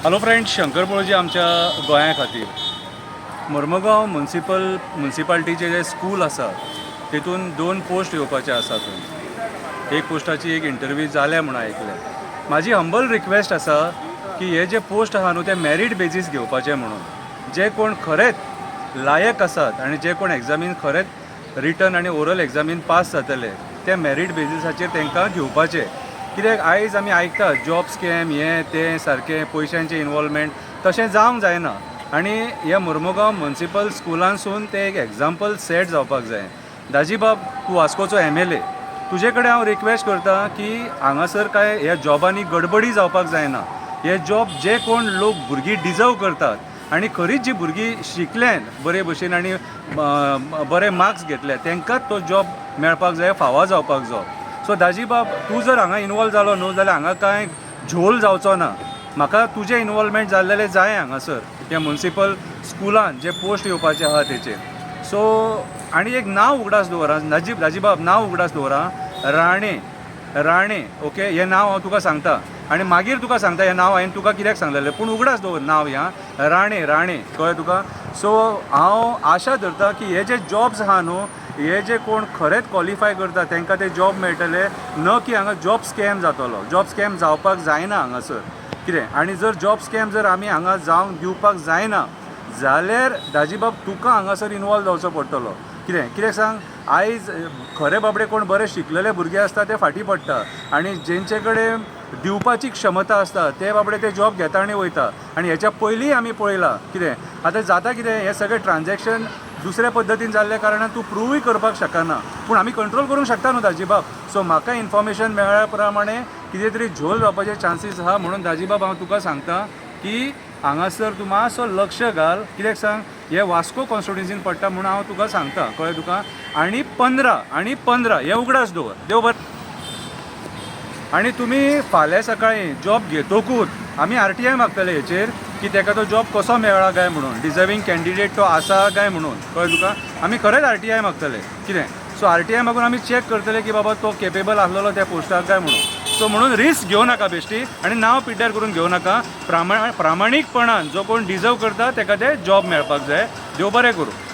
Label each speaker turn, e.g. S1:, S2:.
S1: Hello friends, Shankar पळोवजी आमच्या गोंया खातीर मर्मगांव मुन्सिपालिटीचे जे स्कूल आसा तेतून 2 पोस्ट येवपाचे आसा. थंय एक पोस्टाची एक इंटरव्यू जाल्या म्हणून आयकलें. म्हाजी हंबल रिक्वेस्ट आसा की हे जे पोस्ट आहा न्हू ते मेरीट बेजीस घेवपाचे म्हणून. जे कोण खरेंच लायक आसात आनी जे कोण एग्जामीन खरेंच रिटन आनी ओरल एग्जामीन पास जातले ते मेरीट बेजीसाचेर तांकां घेवपाचे. कित्याक आयज आमी आयकता जॉब स्कॅम हें तें सारकें पयशांचें इनवॉल्वमेंट तशें जावंक जायना. आनी ह्या मुर्मुगांव मुन्सिपल स्कुलानसून ते एक एग्जाम्पल सेट जावपाक जाय. दाजीबाब, तूं वास्कोचो MLA, तुजे कडेन हांव रिक्वेस्ट करता की हांगासर काय ह्या जॉबांनी गडबडी जावपाक जायना. हे जॉब जे कोण लोक भुरगीं डिजर्व करतात आनी खरीच जी भुरगीं शिकल्यात बरे भशेन आनी बरे मार्क्स घेतले तांकांच तो जॉब मेळपाक जाय, फावो जावपाक जाय. सो दाजीबाब, तूं जर हांगा इनवॉल्व जालो न्हू जाल्यार हांगा कांय झोल जावचो ना. म्हाका तुजें इनवॉल्वमेंट जाल्लेलें जाय हांगासर ह्या मुन्सिपल स्कुलान जे पोस्ट येवपाचे आहा तेचेर. सो आनी एक नांव उगडास दवरा दाजीबाब, नांव उगडास दवरा. राणे ओके, हें नांव हांव तुका सांगता आनी मागीर तुका सांगता हें नांव हांवें तुका कित्याक सांगलेलें, पूण उगडास दवर नांव ह्या राणे कळ्ळें तुका. सो हांव आशा धरता की हे जे जॉब्स आहा न्हू हे जे कोण खरेंच क्वॉलिफाय करता तांकां ते जॉब मेळटले, न की हांगा जॉब स्कॅम जातलो. जॉब स्कॅम जावपाक जायना हांगासर कितें. आनी जर जॉब स्कॅम जर आमी हांगा जावंक दिवपाक जायना जाल्यार दाजीबाब तुका हांगासर इनवॉल्व जावचो पडटलो. कित्याक सांग, आयज खरे बाबडे कोण बरे शिकलेले भुरगे आसता ते फाटीं पडटा आनी जेंचे कडेन दिवपाची क्षमता आसता ते बाबडे ते जॉब घेता आनी वयता. आनी हेच्या पयलीं आमी पळयलां कितें आतां जाता कितें हे सगळे ट्रान्जॅक्शन दुसऱ्या पद्दतीन जाल्ल्या कारणान तूं प्रूवय करपाक शकना, पूण आमी कंट्रोल करूंक शकता न्हू दाजीबाब. सो म्हाका इन्फॉर्मेशन मेळ्ळ्या प्रमाणे कितें तरी झोल जावपाचे चान्सीस आहा. म्हणून दाजीबाब हांव तुका सांगता की हांगासर तूं मातसो लक्ष घाल. कित्याक सांग, हे वास्को कॉन्स्टिट्युन्सीन पडटा म्हणून हांव तुका सांगता, कळ्ळें तुका. आनी 15 हे उगडास दवर. देव बरें. आनी तुमी फाल्यां सकाळीं जॉब घेतकूच आमी RTI मागतले हेचेर की ताका तो जॉब कसो मेळ्ळा काय म्हणून, डिजर्विंग कॅन्डिडेट तो आसा काय म्हणून, कळ्ळें तुका. आमी खरेंच RTI मागतले कितें. सो RTI मागून आमी चॅक करतले की बाबा तो केपेबल आसलेलो त्या पोस्टाक काय म्हणून. सो म्हणून रिस्क घेवं नाका बेश्टी आनी नांव पिड्ड्यार करून घेवं नाका. प्रामाणीकपणान जो कोण डिजर्व करता ताका ते जॉब मेळपाक जाय. देव बरें करूं.